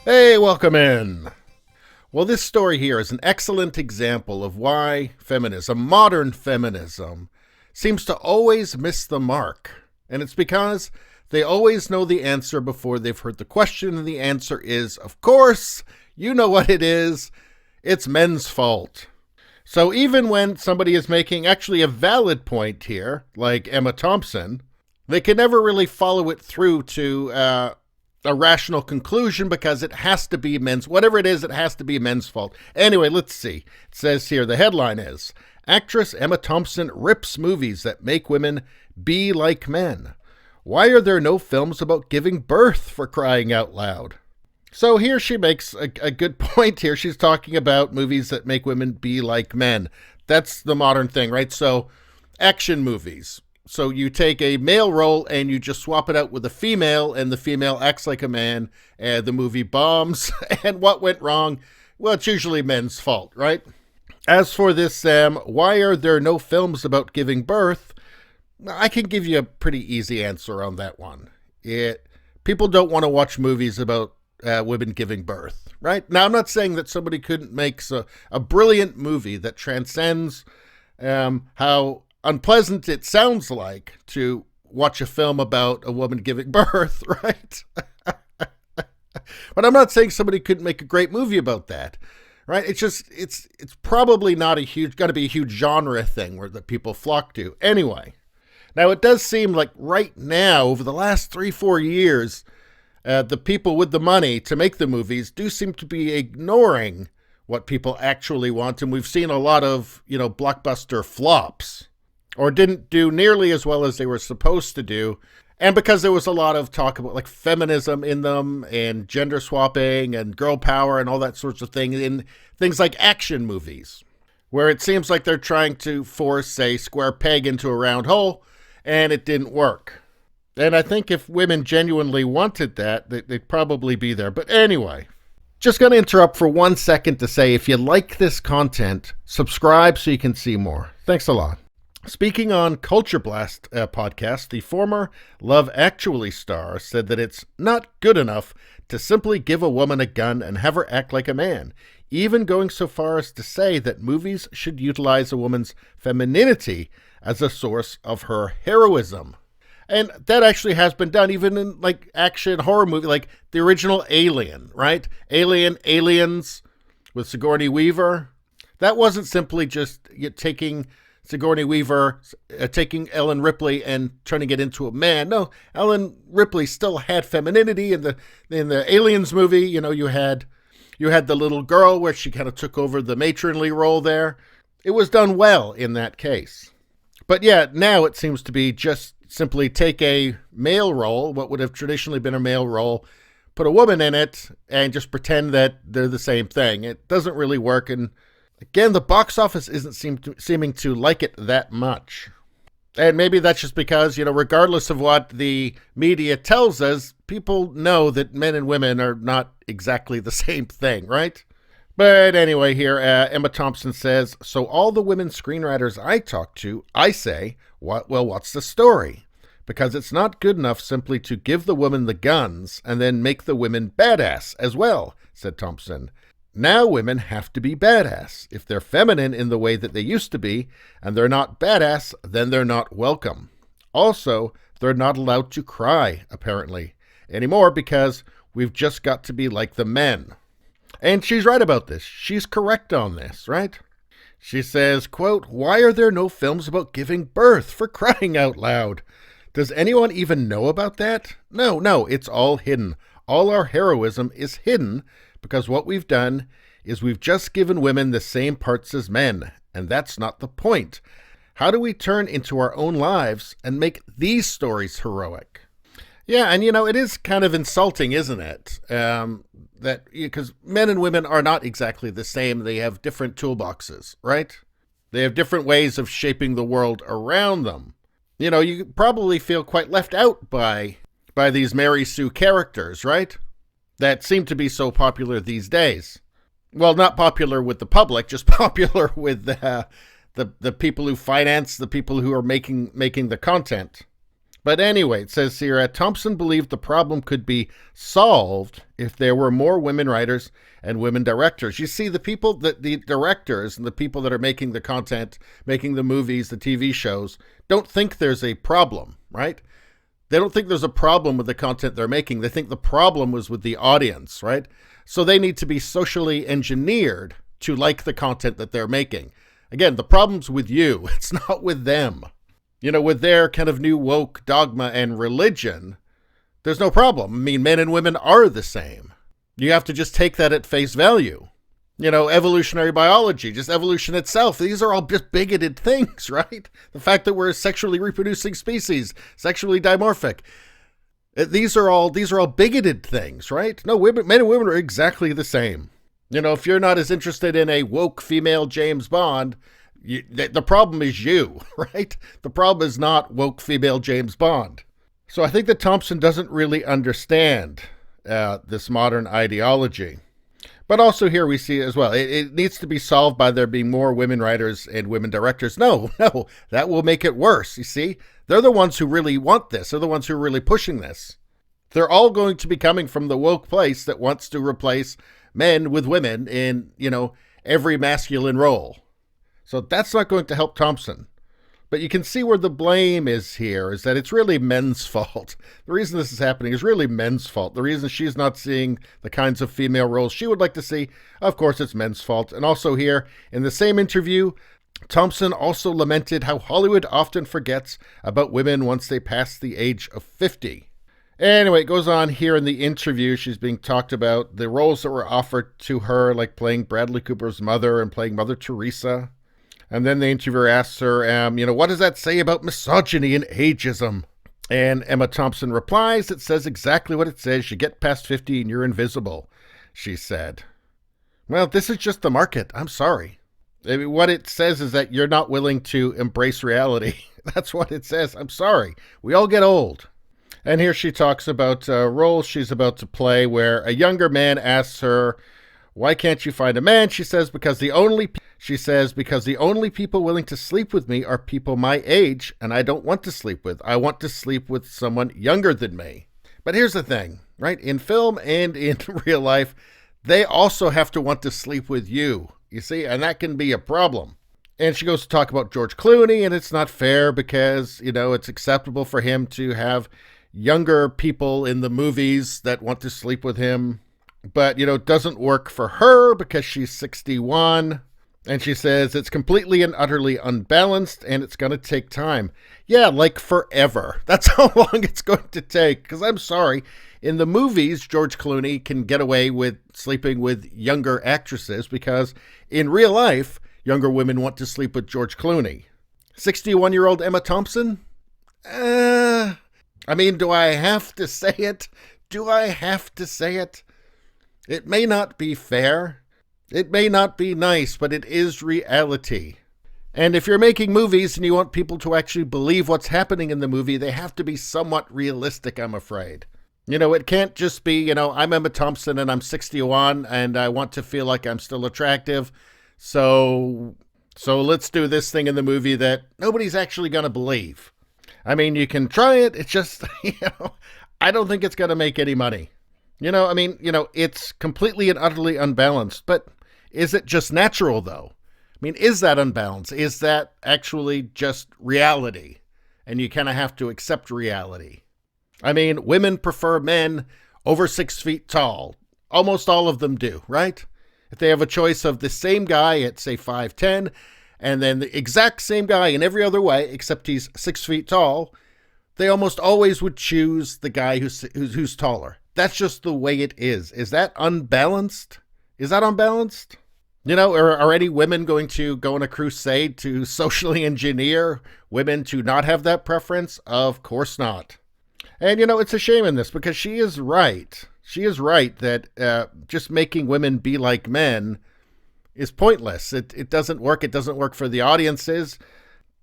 Hey, welcome in. Well, this story here is an excellent example of why feminism, modern feminism, seems to always miss the mark. And it's because they always know the answer before they've heard the question, and the answer is, of course, you know what it is. It's men's fault. So even when somebody is making actually a valid point here, like Emma Thompson, they can never really follow it through to a rational conclusion because it has to be whatever it is, it has to be men's fault. Anyway, let's see. It says here, the headline is, Actress Emma Thompson rips movies that make women be like men. Why are there no films about giving birth, for crying out loud? So here she makes a good point here. She's talking about movies that make women be like men. That's the modern thing, right? So action movies. So you take a male role and you just swap it out with a female, and the female acts like a man, and the movie bombs. And what went wrong? Well, it's usually men's fault, right? As for this, why are there no films about giving birth? I can give you a pretty easy answer on that one. People don't want to watch movies about women giving birth, right? Now, I'm not saying that somebody couldn't make a brilliant movie that transcends how unpleasant it sounds like to watch a film about a woman giving birth, right? But I'm not saying somebody couldn't make a great movie about that, right? It's probably not going to be a huge genre thing where that people flock to. Anyway, now it does seem like right now, over the last 3-4 years, the people with the money to make the movies do seem to be ignoring what people actually want, and we've seen a lot of, blockbuster flops, or didn't do nearly as well as they were supposed to do. And because there was a lot of talk about like feminism in them and gender swapping and girl power and all that sorts of thing in things like action movies, where it seems like they're trying to force a square peg into a round hole, and it didn't work. And I think if women genuinely wanted that, they'd probably be there. But anyway, just going to interrupt for 1 second to say, if you like this content, subscribe so you can see more. Thanks a lot. Speaking on Culture Blast podcast, the former Love Actually star said that it's not good enough to simply give a woman a gun and have her act like a man, even going so far as to say that movies should utilize a woman's femininity as a source of her heroism. And that actually has been done even in like action horror movie, like the original Alien, right? Aliens with Sigourney Weaver. That wasn't simply just taking Sigourney Weaver, taking Ellen Ripley and turning it into a man. No, Ellen Ripley still had femininity in the Aliens movie. You had the little girl where she kind of took over the matronly role there. It was done well in that case. But yeah, now it seems to be just simply take a male role, what would have traditionally been a male role, put a woman in it, and just pretend that they're the same thing. It doesn't really work, and again, the box office isn't seeming to like it that much. And maybe that's just because, regardless of what the media tells us, people know that men and women are not exactly the same thing, right? But anyway, here, Emma Thompson says, so all the women screenwriters I talk to, I say, what's the story? Because it's not good enough simply to give the woman the guns and then make the women badass as well, said Thompson. Now women have to be badass. If they're feminine in the way that they used to be, and they're not badass, then they're not welcome. Also, they're not allowed to cry, apparently, anymore because we've just got to be like the men. And she's right about this. She's correct on this, right? She says, quote, why are there no films about giving birth, for crying out loud? Does anyone even know about that? No, it's all hidden. All our heroism is hidden because what we've done is we've just given women the same parts as men, and that's not the point. How do we turn into our own lives and make these stories heroic? Yeah, and it is kind of insulting, isn't it? Because men and women are not exactly the same. They have different toolboxes, right? They have different ways of shaping the world around them. You probably feel quite left out by these Mary Sue characters, right? That seem to be so popular these days. Well, not popular with the public, just popular with the people who finance the people who are making the content. But anyway, it says here, Thompson believed the problem could be solved if there were more women writers and women directors. You see, the directors and the people that are making the content, making the movies, the TV shows, don't think there's a problem, right? They don't think there's a problem with the content they're making. They think the problem was with the audience, right? So they need to be socially engineered to like the content that they're making. Again, the problem's with you. It's not with them. With their kind of new woke dogma and religion, there's no problem. I mean, men and women are the same. You have to just take that at face value. Evolutionary biology, just evolution itself. These are all just bigoted things, right? The fact that we're a sexually reproducing species, sexually dimorphic. These are all bigoted things, right? No, men and women are exactly the same. If you're not as interested in a woke female James Bond, the problem is you, right? The problem is not woke female James Bond. So I think that Thompson doesn't really understand this modern ideology. But also here we see as well, it needs to be solved by there being more women writers and women directors. No, that will make it worse, you see? They're the ones who really want this. They're the ones who are really pushing this. They're all going to be coming from the woke place that wants to replace men with women in, every masculine role. So that's not going to help Thompson. But you can see where the blame is here, is that it's really men's fault. The reason this is happening is really men's fault. The reason she's not seeing the kinds of female roles she would like to see, of course, it's men's fault. And also here, in the same interview, Thompson also lamented how Hollywood often forgets about women once they pass the age of 50. Anyway, it goes on here in the interview. She's being talked about the roles that were offered to her, like playing Bradley Cooper's mother and playing Mother Teresa. And then the interviewer asks her, what does that say about misogyny and ageism? And Emma Thompson replies, it says exactly what it says. You get past 50 and you're invisible, she said. Well, this is just the market. I'm sorry. I mean, what it says is that you're not willing to embrace reality. That's what it says. I'm sorry. We all get old. And here she talks about a role she's about to play where a younger man asks her, why can't you find a man? She says, because the only people willing to sleep with me are people my age, and I don't want to sleep with. I want to sleep with someone younger than me. But here's the thing, right? In film and in real life, they also have to want to sleep with you, you see, and that can be a problem. And she goes to talk about George Clooney, and it's not fair because, it's acceptable for him to have younger people in the movies that want to sleep with him. But, it doesn't work for her because she's 61. And she says it's completely and utterly unbalanced and it's going to take time. Yeah, like forever. That's how long it's going to take. Because I'm sorry, in the movies, George Clooney can get away with sleeping with younger actresses because in real life, younger women want to sleep with George Clooney. 61-year-old Emma Thompson? Do I have to say it? Do I have to say it? It may not be fair. It may not be nice, but it is reality. And if you're making movies and you want people to actually believe what's happening in the movie, they have to be somewhat realistic, I'm afraid. It can't just be, I'm Emma Thompson and I'm 61 and I want to feel like I'm still attractive. So let's do this thing in the movie that nobody's actually going to believe. You can try it. It's just, I don't think it's going to make any money. It's completely and utterly unbalanced, but is it just natural though? Is that unbalanced? Is that actually just reality? And you kind of have to accept reality. Women prefer men over 6 feet tall. Almost all of them do, right? If they have a choice of the same guy at, say, 5'10", and then the exact same guy in every other way, except he's 6 feet tall, they almost always would choose the guy who's taller. That's just the way it is. Is that unbalanced? Is that unbalanced? Are any women going to go on a crusade to socially engineer women to not have that preference? Of course not. And, it's a shame in this because she is right. She is right that just making women be like men is pointless. It doesn't work. It doesn't work for the audiences.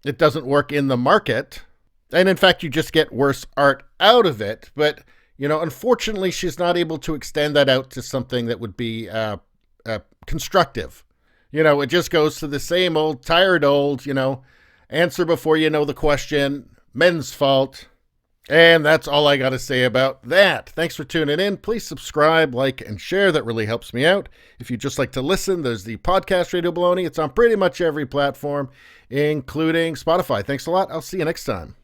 It doesn't work in the market. And in fact, you just get worse art out of it. But, unfortunately, she's not able to extend that out to something that would be constructive. It just goes to the same old, tired old, answer before you know the question, men's fault. And that's all I got to say about that. Thanks for tuning in. Please subscribe, like, and share. That really helps me out. If you just like to listen, there's the podcast Radio Baloney. It's on pretty much every platform, including Spotify. Thanks a lot. I'll see you next time.